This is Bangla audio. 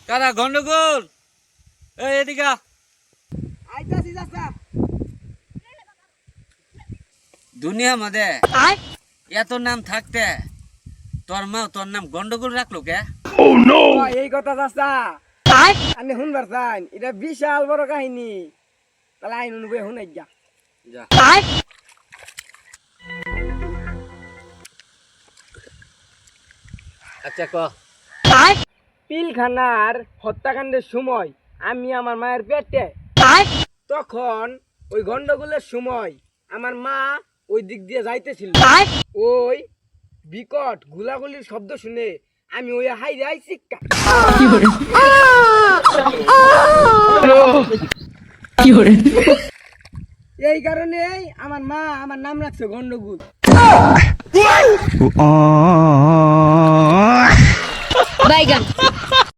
কারা গন্ডগোল? এই এদিকে আইতাছি চাচা। দুনিয়া মধ্যে এত নাম থাকতে তোর মা তোর নাম গন্ডগোল রাখলো কে? এই কথা চাচা আপনি শুনবার চান, এটা বিশাল বড় কাহিনী। তাহলে আইন অনুযায়ী শুনাই যা। যা। আচ্ছা ক। পিলখানার হত্যাকাণ্ডের সময় আমি আমার মায়ের পেটে, তখন ওই গন্ডগোলের সময় আমার মা ওই দিক দিয়ে যাইতেছিল। ওই বিকট গুলাগুলির শব্দ শুনে আমি ওই হাইরে আইছি। এই কারণেই আমার মা আমার নাম রাখছে গন্ডগোল। বাইগান।